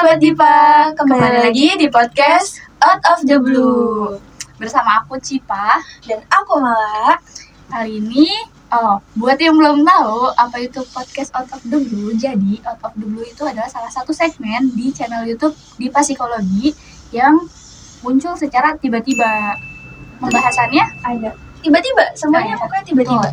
Sobat Dipa, kembali lagi di podcast Out of the Blue. Bersama aku Cipa Dan aku Mala. Kali ini, buat yang belum tahu apa itu podcast Out of the Blue, jadi Out of the Blue itu adalah salah satu segmen di channel YouTube Dipa Psikologi yang muncul secara tiba-tiba. Pembahasannya Ada tiba-tiba, semuanya pokoknya tiba-tiba.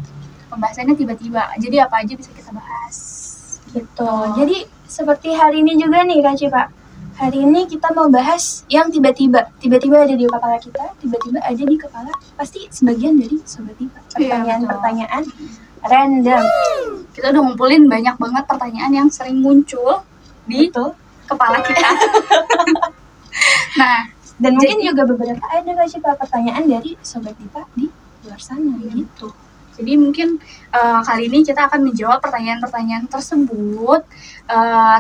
Pembahasannya tiba-tiba, jadi apa aja bisa kita bahas. Betul. Jadi seperti hari ini juga nih Kak Cipa. Hari ini kita mau bahas yang tiba-tiba ada di kepala kita, tiba-tiba ada di kepala pasti sebagian dari Sobat Dipa. Pertanyaan-pertanyaan random. Kita udah ngumpulin banyak banget pertanyaan yang sering muncul di kepala kita. Nah, dan mungkin juga beberapa ada Kak Cipa pertanyaan dari Sobat Dipa di luar sana gitu. Jadi mungkin kali ini kita akan menjawab pertanyaan-pertanyaan tersebut,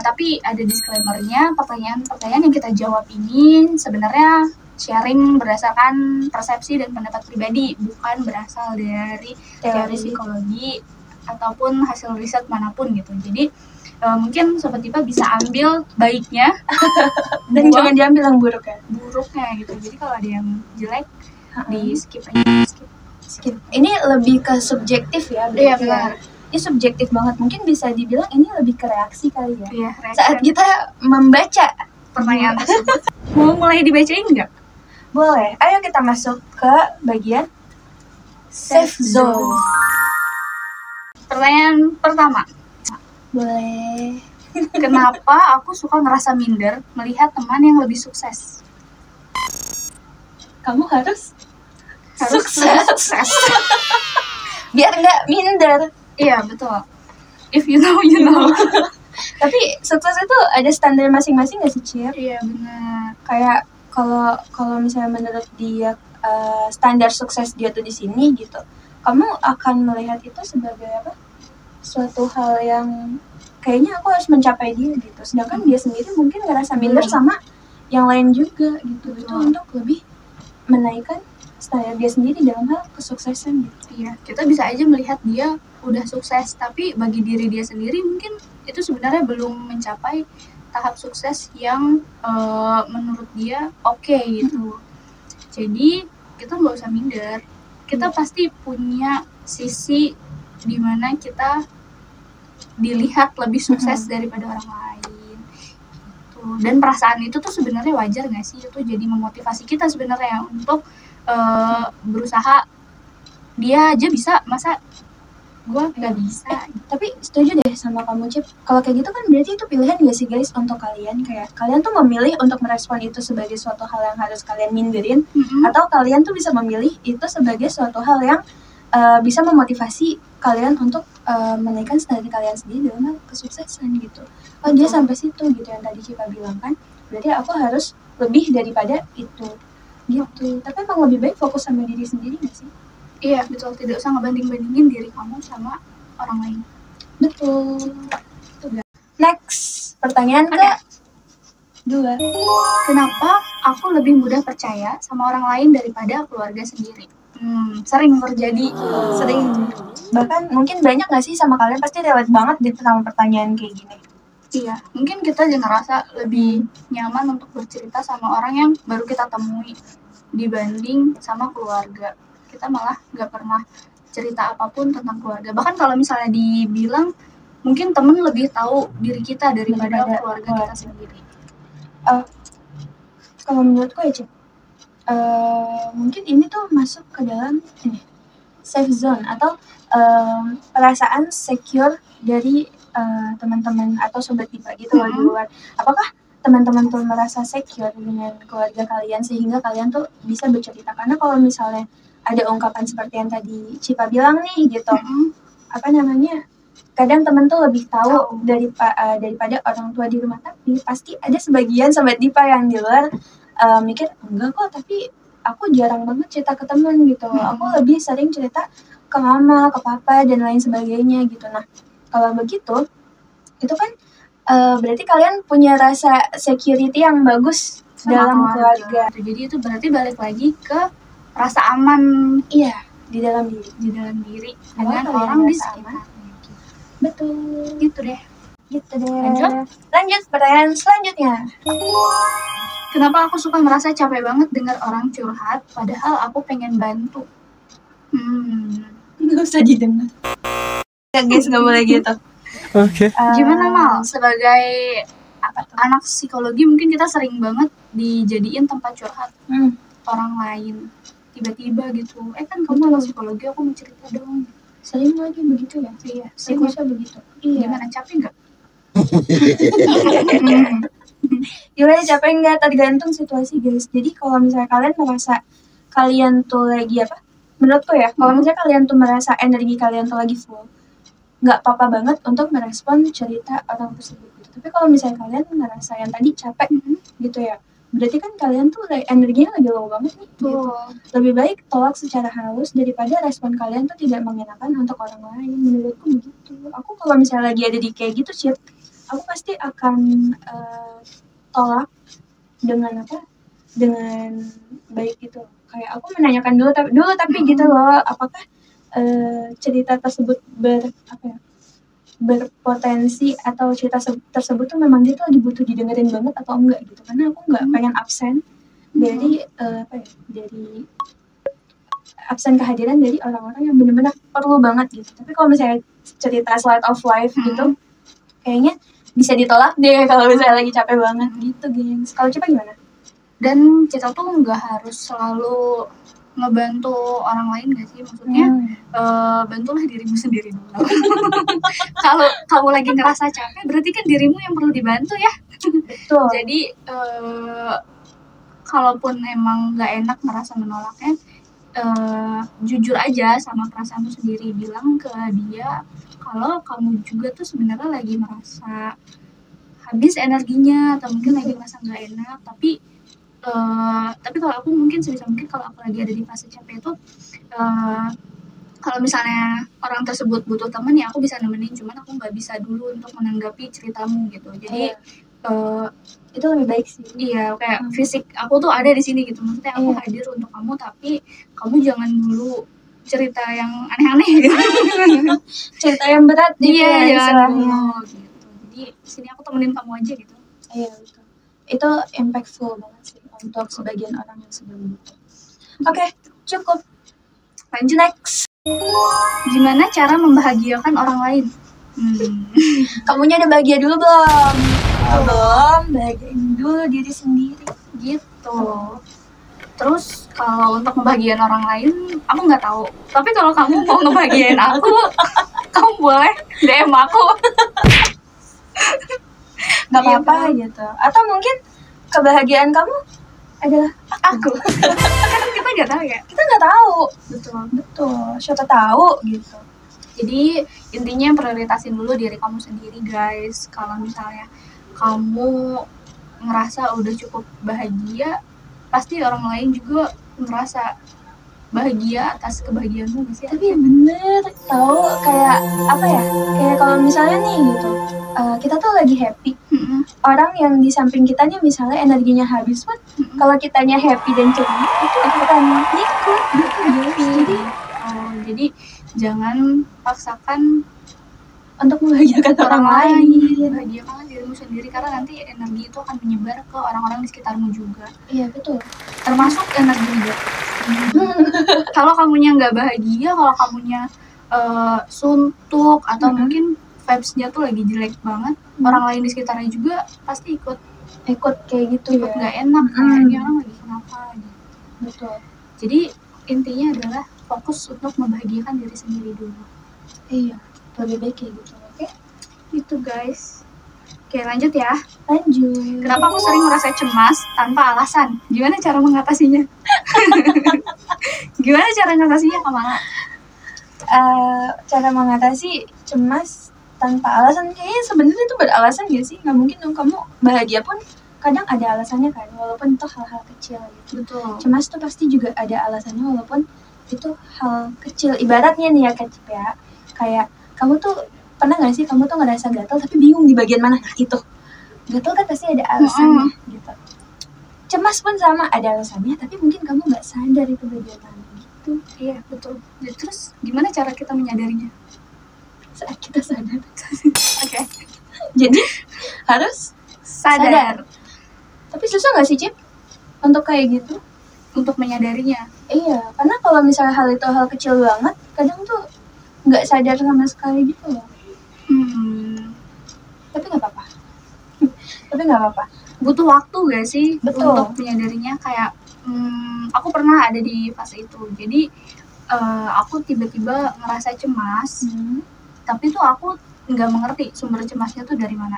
tapi ada disclaimer-nya, pertanyaan-pertanyaan yang kita jawab ini sebenarnya sharing berdasarkan persepsi dan pendapat pribadi, bukan berasal dari teori psikologi ataupun hasil riset manapun gitu. Jadi mungkin Sobat Dipa bisa ambil baiknya dan jangan diambil yang buruknya gitu. Jadi kalau ada yang jelek di skip aja. Ini lebih ke subjektif ya. Iya benar. Ini subjektif banget. Mungkin bisa dibilang ini lebih ke reaksi kali ya. Iya, saat kita membaca pertanyaan tersebut. Mau mulai dibacain nggak? Boleh. Ayo kita masuk ke bagian safe zone. Pertanyaan pertama. Boleh. Kenapa aku suka ngerasa minder melihat teman yang lebih sukses? Kamu harus sukses. Biar nggak minder. Iya betul. If you know you know. Tapi sukses itu ada standar masing-masing nggak sih Cir? Iya benar. Kayak kalau misalnya menurut dia standar sukses dia tuh di sini gitu, kamu akan melihat itu sebagai apa? Suatu hal yang kayaknya aku harus mencapai dia gitu. Sedangkan dia sendiri mungkin ngerasa minder sama yang lain juga gitu. Itu untuk lebih menaikkan standar dia sendiri dalam hal kesuksesan gitu. Iya, kita bisa aja melihat dia udah sukses, tapi bagi diri dia sendiri mungkin itu sebenarnya belum mencapai tahap sukses yang menurut dia oke gitu. Jadi kita nggak usah minder. Kita pasti punya sisi di mana kita dilihat lebih sukses daripada orang lain. Gitu. Dan perasaan itu tuh sebenarnya wajar nggak sih? Itu jadi memotivasi kita sebenarnya untuk berusaha. Dia aja bisa, masa gue nggak bisa? Tapi setuju deh sama kamu Cip. Kalau kayak gitu kan berarti itu pilihan gak sih guys untuk kalian? Kayak kalian tuh memilih untuk merespon itu sebagai suatu hal yang harus kalian minderin, atau kalian tuh bisa memilih itu sebagai suatu hal yang bisa memotivasi kalian untuk menaikkan standar kalian sendiri dalam hal kesuksesan gitu. Oh dia sampai situ gitu yang tadi Cipa bilang kan, berarti aku harus lebih daripada itu gitu. Tapi emang lebih baik fokus sama diri sendiri gak sih? Iya betul, tidak usah ngebanding-bandingin diri kamu sama orang lain. Betul. Next, pertanyaan kedua. Kenapa aku lebih mudah percaya sama orang lain daripada keluarga sendiri? Sering terjadi. Sering. Bahkan mungkin banyak gak sih sama kalian pasti relate banget sama pertanyaan kayak gini. Iya, mungkin kita juga ngerasa lebih nyaman untuk bercerita sama orang yang baru kita temui dibanding sama keluarga. Kita malah nggak pernah cerita apapun tentang keluarga. Bahkan kalau misalnya dibilang mungkin temen lebih tahu diri kita daripada keluarga kita sendiri. Kalau menurutku ya Cip, mungkin ini tuh masuk ke dalam safe zone atau perasaan secure dari teman-teman atau Sobat Dipa gitu di luar. Apakah teman-teman tuh merasa secure dengan keluarga kalian sehingga kalian tuh bisa bercerita? Karena kalau misalnya ada ungkapan seperti yang tadi Cipa bilang nih gitu, kadang teman tuh lebih tahu daripada orang tua di rumah, tapi pasti ada sebagian Sobat Dipa yang di luar mikir enggak kok, tapi aku jarang banget cerita ke teman gitu. Aku lebih sering cerita ke mama, ke papa dan lain sebagainya gitu. Nah kalau begitu itu kan berarti kalian punya rasa security yang bagus dalam keluarga. Jadi itu berarti balik lagi ke rasa aman di dalam diri dengan orang di sekitar. Betul Gitu deh. Gitu deh. Lanjut pertanyaan selanjutnya. Kenapa aku suka merasa capek banget dengar orang curhat padahal aku pengen bantu? Nggak usah didengar. Ya guys, nggak boleh gitu. Oke. Gimana Mal? Sebagai anak psikologi mungkin kita sering banget dijadiin tempat curhat orang lain. Tiba-tiba gitu, kan kamu anak psikologi, aku mau cerita dong. Sering lagi begitu ya? Iya, Siklusnya begitu. Iya. Gimana, capek nggak? Gimana, capek nggak? Tergantung situasi guys. Jadi kalau misalnya kalian merasa kalian tuh lagi apa? Menurutku ya, kalau misalnya kalian tuh merasa energi kalian tuh lagi full, nggak apa-apa banget untuk merespon cerita orang tersebut gitu. Tapi kalau misalnya kalian merasa yang tadi capek gitu ya, berarti kan kalian tuh energinya lagi low banget nih gitu. Lebih baik tolak secara halus daripada respon kalian tuh tidak mengenakan untuk orang lain. Menurutku begitu. Aku kalau misalnya lagi ada di kayak gitu sih, aku pasti akan tolak dengan apa? Dengan baik gitu. Kayak aku menanyakan dulu tapi gitu loh, apakah cerita tersebut berpotensi atau cerita tersebut tuh memang dia tuh lagi butuh didengerin banget atau enggak gitu. Karena aku nggak pengen absen dari dari absen kehadiran dari orang-orang yang benar-benar perlu banget gitu. Tapi kalau misalnya cerita slice of life gitu, kayaknya bisa ditolak deh kalau misalnya lagi capek banget gitu, gengs. Kalau Cipa gimana? Dan kita tuh nggak harus selalu ngebantu orang lain gak sih? Maksudnya bantulah dirimu sendiri dulu. Kalau kamu lagi ngerasa capek, berarti kan dirimu yang perlu dibantu ya. Betul. Jadi kalaupun emang nggak enak merasa menolaknya, jujur aja sama perasaanmu sendiri, bilang ke dia kalau kamu juga tuh sebenarnya lagi merasa habis energinya atau mungkin lagi merasa nggak enak, tapi kalau aku mungkin sebisa mungkin kalau aku lagi ada di fase capek itu, kalau misalnya orang tersebut butuh teman ya aku bisa nemenin, cuman aku nggak bisa dulu untuk menanggapi ceritamu gitu. Jadi itu lebih baik sih. Iya, kayak fisik aku tuh ada di sini gitu, maksudnya aku hadir untuk kamu, tapi kamu jangan dulu cerita yang aneh-aneh gitu. Cerita yang berat gitu ya istilahnya gitu. Jadi sini aku temenin kamu aja gitu. Iya betul. Itu impactful banget sih untuk sebagian orang yang sedang butuh. Oke, cukup. Lanjut next. Gimana cara membahagiakan orang lain? Kamunya udah bahagia dulu belum? Belum, bahagiain dulu diri sendiri gitu. Terus kalau untuk membahagiakan orang lain, aku nggak tahu. Tapi kalau kamu mau ngebahagiain aku, kamu boleh DM aku. Gak apa-apa gitu. Atau mungkin kebahagiaan kamu adalah aku. Kan kita nggak tahu ya. Kita nggak tahu. Betul. Siapa tahu gitu. Jadi intinya prioritasin dulu diri kamu sendiri guys. Kalau misalnya kamu ngerasa udah cukup bahagia, pasti orang lain juga ngerasa bahagia atas kebahagiaanmu sih. Tapi bener tahu, kayak apa ya, kayak kalau misalnya nih gitu, kita tuh lagi happy, orang yang di samping kita nih misalnya energinya habis pun, kalau kitanya happy dan ceria itu akan ikut gitu happy. Jadi jangan paksakan untuk membahagiakan orang lain. Bahagiakanlah dirimu sendiri, karena nanti energi itu akan menyebar ke orang-orang di sekitarmu juga. Iya betul. Termasuk energi negatif. Kalau kamunya nggak bahagia, kalau kamunya suntuk atau mungkin vibes-nya tuh lagi jelek banget, orang lain di sekitarnya juga pasti ikut kayak gitu ikut nggak enak, kayak ini orang lagi kenapa gitu. Betul. Jadi intinya adalah fokus untuk membahagiakan diri sendiri dulu. Iya, lebih baik kayak gitu. Oke? Gitu guys. Oke, lanjut ya. Lanjut. Kenapa aku sering merasa cemas tanpa alasan? Gimana cara mengatasinya? Gimana cara mengatasinya, Kamala? Cara mengatasi cemas tanpa alasan, kayaknya sebenarnya itu beralasan gak sih? Nggak mungkin dong, kamu bahagia pun kadang ada alasannya kan, walaupun itu hal-hal kecil gitu. Betul. Cemas tuh pasti juga ada alasannya, walaupun itu hal kecil. Ibaratnya nih ya Kak ya, kayak kamu tuh pernah gak sih kamu tuh ngerasa gatal tapi bingung di bagian mana? Nah itu, gatal kan pasti ada alasannya gitu. Cemas pun sama, ada alasannya, tapi mungkin kamu gak sadar itu bagian mana gitu. Iya betul. Jadi, terus gimana cara kita menyadarinya? Saat kita sadar. Oke. Jadi harus sadar. Tapi susah nggak sih, Cip, untuk kayak gitu? Untuk menyadarinya. Iya, karena kalau misalnya hal itu hal kecil banget, kadang tuh nggak sadar sama sekali gitu loh. Tapi nggak apa-apa. Tapi nggak apa-apa. Butuh waktu gak sih? Betul. Untuk menyadarinya. Kayak aku pernah ada di fase itu. Jadi aku tiba-tiba ngerasa cemas, tapi tuh aku nggak mengerti sumber cemasnya tuh dari mana.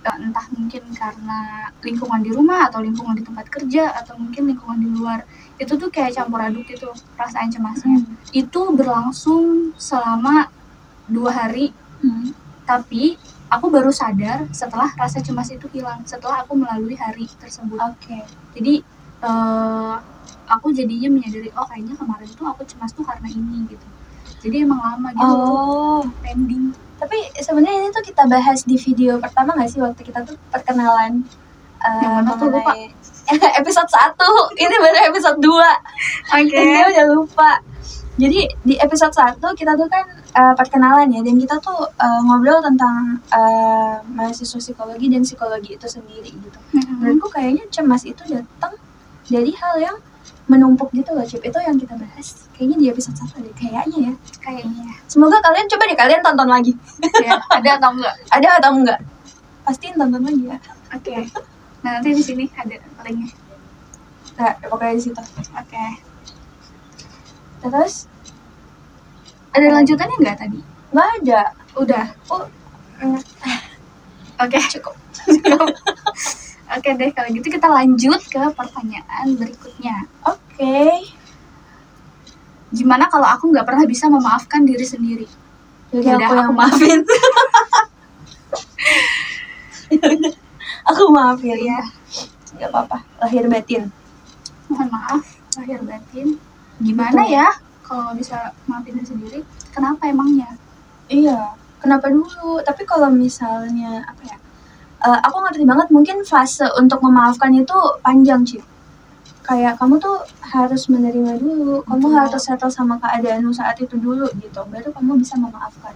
Entah mungkin karena lingkungan di rumah atau lingkungan di tempat kerja atau mungkin lingkungan di luar. Itu tuh kayak campur aduk gitu perasaan cemasnya. Itu berlangsung selama 2 hari. Tapi aku baru sadar setelah rasa cemas itu hilang, setelah aku melalui hari tersebut. Jadi aku jadinya menyadari, oh kayaknya kemarin tuh aku cemas tuh karena ini gitu. Jadi emang lama gitu pending. Tapi sebenarnya ini tuh kita bahas di video pertama nggak sih, waktu kita tuh perkenalan mengenai episode 1. Ini baru episode 2. Dia udah lupa. Jadi di episode 1 kita tuh kan perkenalan ya, dan kita tuh ngobrol tentang mahasiswa psikologi dan psikologi itu sendiri gitu. Menurutku kayaknya cemas itu datang dari hal yang menumpuk gitu loh, Cip. Itu yang kita bahas kayaknya di episode 1 deh, kayaknya ya. Semoga kalian coba deh, kalian tonton lagi. Ya, ada atau enggak? Ada atau enggak? Pastiin tonton lagi ya. Nah, nanti di sini ada linknya. Nah, pokoknya di situ. Terus ada lanjutannya nggak tadi? Nggak ada. Udah. Cukup. Oke deh, kalau gitu kita lanjut ke pertanyaan berikutnya. Gimana kalau aku nggak pernah bisa memaafkan diri sendiri? Jadi aku yang maafin. Aku maafin ya. Nggak apa-apa, lahir batin. Mohon maaf, lahir batin. Gimana ya kalau bisa maafin diri sendiri? Kenapa emangnya? Iya, kenapa dulu? Tapi kalau misalnya apa ya? Aku ngerti banget, mungkin fase untuk memaafkan itu panjang, Cip. Kayak kamu tuh harus menerima dulu, kamu harus settle sama keadaanmu saat itu dulu gitu, baru kamu bisa memaafkan.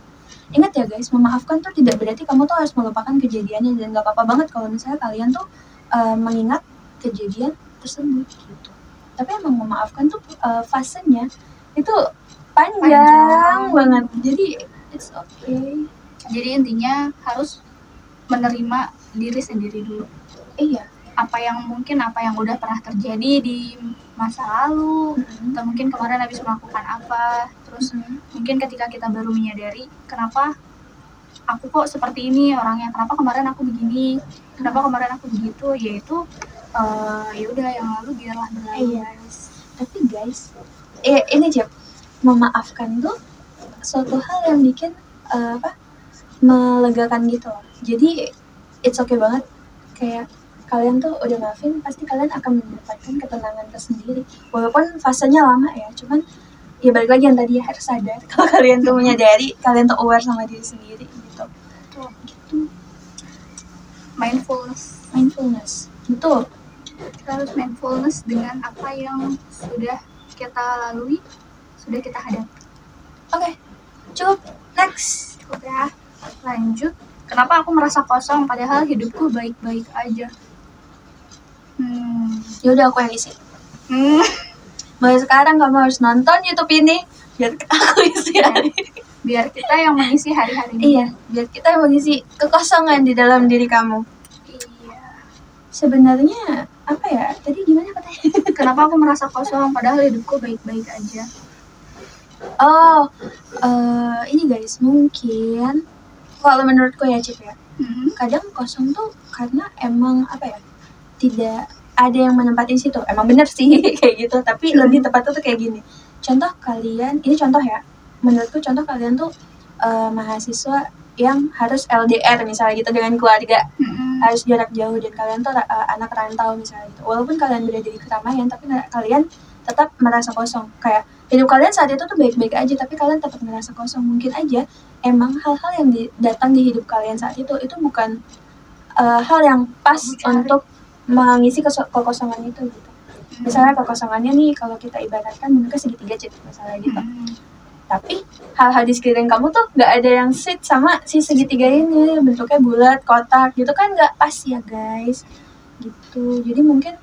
Ingat ya guys, memaafkan tuh tidak berarti kamu tuh harus melupakan kejadiannya, dan gak apa-apa banget kalau misalnya kalian tuh mengingat kejadian tersebut gitu. Tapi emang memaafkan tuh fasenya itu panjang banget, jadi it's okay. Jadi intinya harus menerima diri sendiri dulu. Iya. Apa yang udah pernah terjadi di masa lalu, atau mungkin kemarin habis melakukan apa, terus mungkin ketika kita baru menyadari kenapa aku kok seperti ini orangnya, kenapa kemarin aku begini, kenapa kemarin aku begitu, yaitu ya udah yang lalu biarlah berlalu. Tapi guys, ini Cip, memaafkan tuh suatu hal yang bikin melegakan gitu loh. Jadi it's okay banget, kayak kalian tuh udah maafin, pasti kalian akan mendapatkan ketenangan tersendiri. Walaupun fasenya lama ya, cuman ya balik lagi yang tadi, harus sadar kalau kalian tuh menyadari, kalian tuh aware sama diri sendiri gitu. Gitu. Mindfulness. Betul. Kita harus mindfulness dengan apa yang sudah kita lalui, sudah kita hadapi. Oke, cukup. Next. Cukup ya. Lanjut. Kenapa aku merasa kosong padahal hidupku baik-baik aja? Yaudah, aku yang isi. Mulai sekarang kamu harus nonton YouTube ini biar aku isi hari. Biar kita yang mengisi hari-hari ini. Iya, biar kita yang mengisi kekosongan di dalam diri kamu. Iya. Sebenarnya apa ya? Tadi gimana katanya? Kenapa aku merasa kosong padahal hidupku baik-baik aja? Ini guys, mungkin kalau menurutku ya, Cip ya, kadang kosong tuh karena emang apa ya, tidak ada yang menempati situ. Emang bener sih kayak gitu, tapi lebih tepatnya tuh kayak gini. Contoh kalian, ini contoh ya, menurutku contoh kalian tuh mahasiswa yang harus LDR misalnya gitu dengan keluarga, harus jarak jauh, dan kalian tuh anak rantau misalnya gitu. Walaupun kalian berada di keramaian, tapi kalian tetap merasa kosong. Kayak hidup kalian saat itu tuh baik-baik aja, tapi kalian tetap merasa kosong. Mungkin aja emang hal-hal yang datang di hidup kalian saat itu bukan hal yang pas untuk mengisi kekosongan itu gitu. Misalnya kekosongannya nih, kalau kita ibaratkan bentuknya segitiga, Cip, misalnya gitu. Tapi hal-hal di sekeliling kamu tuh nggak ada yang fit sama si segitiga ini, bentuknya bulat, kotak gitu kan nggak pas ya guys. Gitu. Jadi mungkin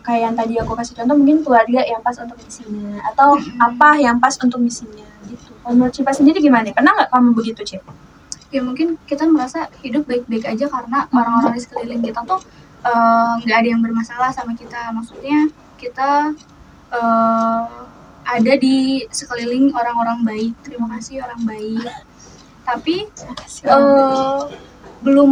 kayak yang tadi aku kasih contoh, mungkin keluarga yang pas untuk misinya atau apa yang pas untuk misinya gitu. Kalau menurut Cipa sendiri gimana? Pernah nggak kamu begitu, Cip? Ya mungkin kita merasa hidup baik-baik aja karena orang-orang di sekeliling kita tuh nggak ada yang bermasalah sama kita. Maksudnya kita ada di sekeliling orang-orang baik. Terima kasih orang baik. Tapi belum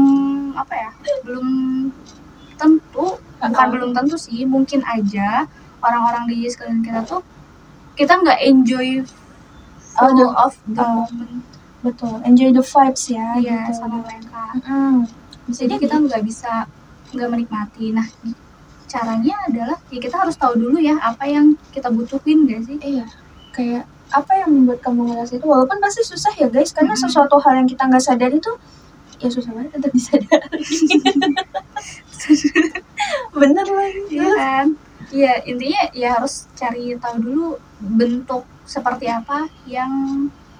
tentu, bukan belum tentu sih, mungkin aja orang-orang di sekeliling kita tuh kita nggak enjoy of the moment. Betul, enjoy the vibes ya. Iya, gitu. sama mereka. Jadi kita nggak menikmati. Nah, caranya adalah ya kita harus tahu dulu ya apa yang kita butuhin, gak sih? Iya, kayak apa yang membuat kamu ngerasa itu, walaupun pasti susah ya guys, karena sesuatu hal yang kita nggak sadari itu ya susah banget untuk disadari. Bener lagi. Iya kan? Iya, intinya ya harus cari tahu dulu bentuk seperti apa yang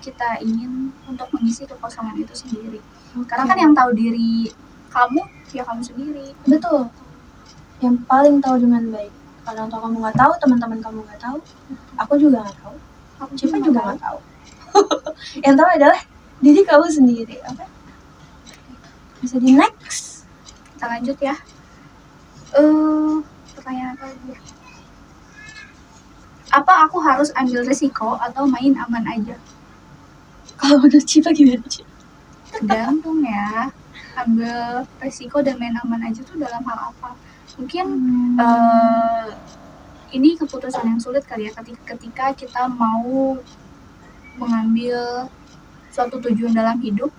kita ingin untuk mengisi kekosongan itu sendiri. Karena kan yang tahu diri kamu ya kamu sendiri. Betul. Yang paling tahu dengan baik. Orang tua kamu nggak tahu, teman-teman kamu nggak tahu, aku juga nggak tahu, Cipa juga nggak tahu. Yang tahu adalah diri kamu sendiri. Oke? Bisa di next. Kita lanjut ya. Pertanyaan apa lagi ya? Apa aku harus ambil risiko atau main aman aja? Kalau menurut Cipa gimana, Cipa? Tergantung ya. Ambil risiko dan main aman aja tuh dalam hal apa? Mungkin ini keputusan yang sulit kali ya ketika kita mau mengambil suatu tujuan dalam hidup,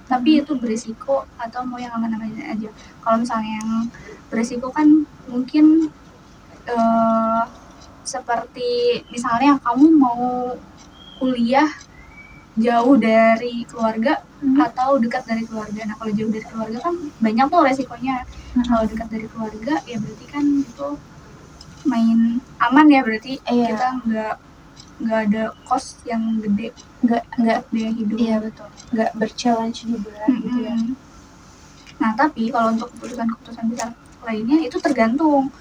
tapi itu berisiko atau mau yang aman-aman aja. Kalau misalnya yang berisiko kan mungkin seperti misalnya kamu mau kuliah jauh dari keluarga atau dekat dari keluarga. Nah, kalau jauh dari keluarga kan banyak tuh resikonya. Kalau dekat dari keluarga ya berarti kan itu main aman ya, berarti kita nggak ada cost yang gede, nggak biaya hidup. Iya betul, nggak berchallenge juga gitu ya. Nah, tapi kalau untuk keputusan besar lainnya itu tergantung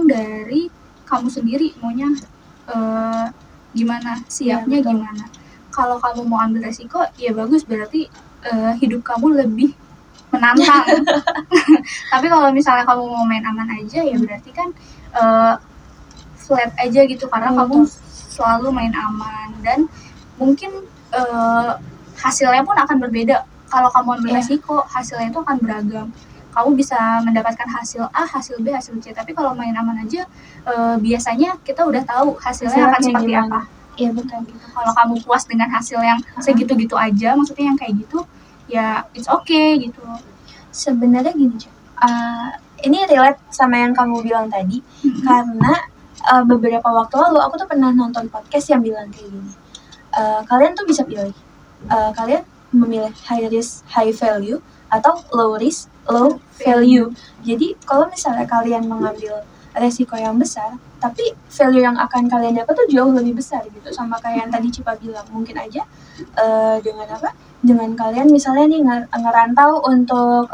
dari kamu sendiri maunya gimana, siapnya gimana. Kalau kamu mau ambil resiko ya bagus, berarti hidup kamu lebih menantang. Tapi kalau misalnya kamu mau main aman aja ya berarti kan flat aja gitu, karena kamu selalu main aman dan mungkin hasilnya pun akan berbeda. Kalau kamu ambil resiko, hasilnya itu akan beragam. Kamu bisa mendapatkan hasil A, hasil B, hasil C. Tapi kalau main aman aja, biasanya kita udah tahu hasilnya akan seperti apa. Iya betul gitu. Kalau kamu puas dengan hasil yang segitu-gitu aja, maksudnya yang kayak gitu, ya it's okay gitu. Sebenarnya gini, ini relate sama yang kamu bilang tadi, karena beberapa waktu lalu aku tuh pernah nonton podcast yang bilang kayak gini. Kalian tuh bisa pilih. Kalian memilih high risk, high value, atau low risk, low value. Jadi kalau misalnya kalian mengambil resiko yang besar, tapi value yang akan kalian dapat tuh jauh lebih besar gitu, sama kayak yang tadi Cipa bilang. Mungkin aja dengan dengan kalian misalnya nih ngerantau untuk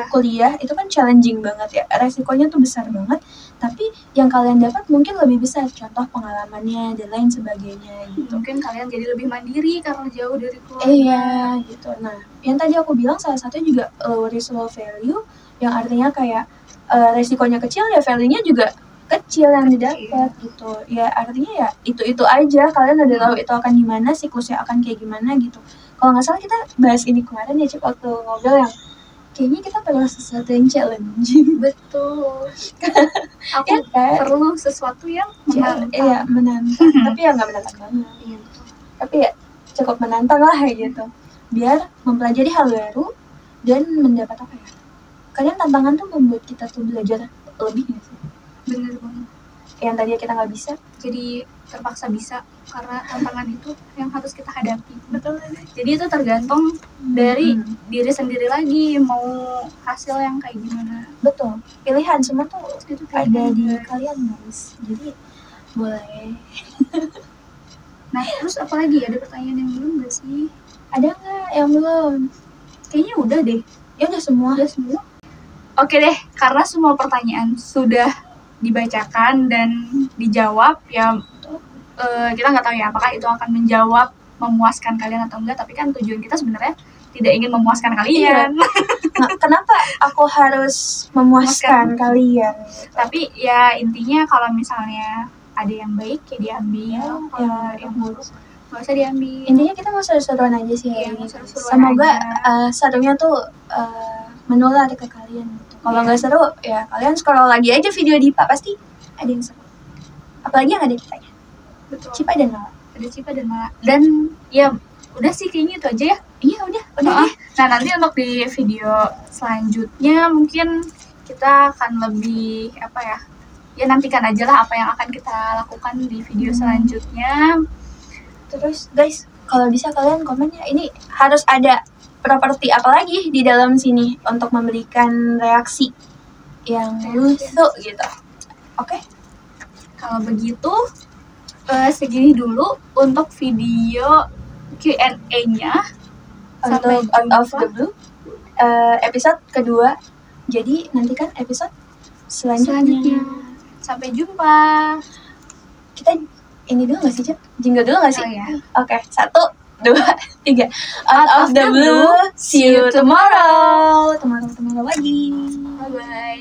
kuliah itu kan challenging banget ya, resikonya tuh besar banget, tapi yang kalian dapat mungkin lebih besar, contoh pengalamannya dan lain sebagainya gitu. Mungkin kalian jadi lebih mandiri karena jauh dari keluarga. Iya gitu. Nah, yang tadi aku bilang salah satunya juga low risk low value, yang artinya kayak resikonya kecil ya value-nya juga kecil yang didapat gitu. Ya artinya ya itu aja, kalian udah tahu itu akan gimana, siklusnya akan kayak gimana gitu. Kalau nggak salah kita bahas ini kemarin ya, Cip, waktu ngobrol yang kayaknya kita perlu sesuatu yang challenging. Betul. Aku perlu sesuatu yang menantang. Iya, menantang. Tapi ya nggak menantang banget. Iya. Tapi ya cukup menantang lah gitu. Biar mempelajari hal baru dan mendapat apa ya? Kadang tantangan tuh membuat kita tuh belajar lebih ya sih. Bener banget. Yang tadinya kita nggak bisa, jadi terpaksa bisa karena tantangan itu yang harus kita hadapi. Betul. Jadi itu tergantung dari diri sendiri lagi mau hasil yang kayak gimana. Betul. Pilihan semua tuh ada di kalian guys. Jadi boleh Nah, terus apa lagi? Ada pertanyaan yang belum gak sih? Ada nggak yang belum? Kayaknya udah deh. Ya udah semua. Udah semua. Oke deh, karena semua pertanyaan sudah dibacakan dan dijawab, ya kita nggak tahu ya apakah itu akan menjawab memuaskan kalian atau enggak. Tapi kan tujuan kita sebenarnya tidak ingin memuaskan kalian. Nah, kenapa aku harus memuaskan kalian? Tapi ya intinya kalau misalnya ada yang baik ya diambil, kalau yang buruk nggak usah diambil. Intinya kita mau seru-seruan aja sih Iya, ini. seru-seruan Semoga aja. serunya tuh menular ke kalian gitu. Kalau nggak seru ya kalian scroll lagi aja video Dipa, pasti ada yang seru. Apalagi yang ada kitanya. Betul. Cipa dan Mala. Ada Cipa dan Mala. Dan ya udah sih kayaknya itu aja ya. Iya udah deh. Nah nanti untuk di video selanjutnya mungkin kita akan lebih apa ya? Ya nantikan aja lah apa yang akan kita lakukan di video selanjutnya. Terus guys, kalau bisa kalian komen ya, ini harus ada properti apa lagi di dalam sini untuk memberikan reaksi yang lucu gitu. Oke? Kalau begitu segini dulu untuk video Q&A-nya. Sampai Untuk Out of the Blue episode kedua. Jadi nantikan episode selanjutnya. Sampai jumpa. Kita ini dulu nggak sih, Cep? Jingle dulu nggak sih? Oh, ya. Oke, 1, 2, 3. Out of the Blue. See you tomorrow. Tomorrow lagi. Bye-bye.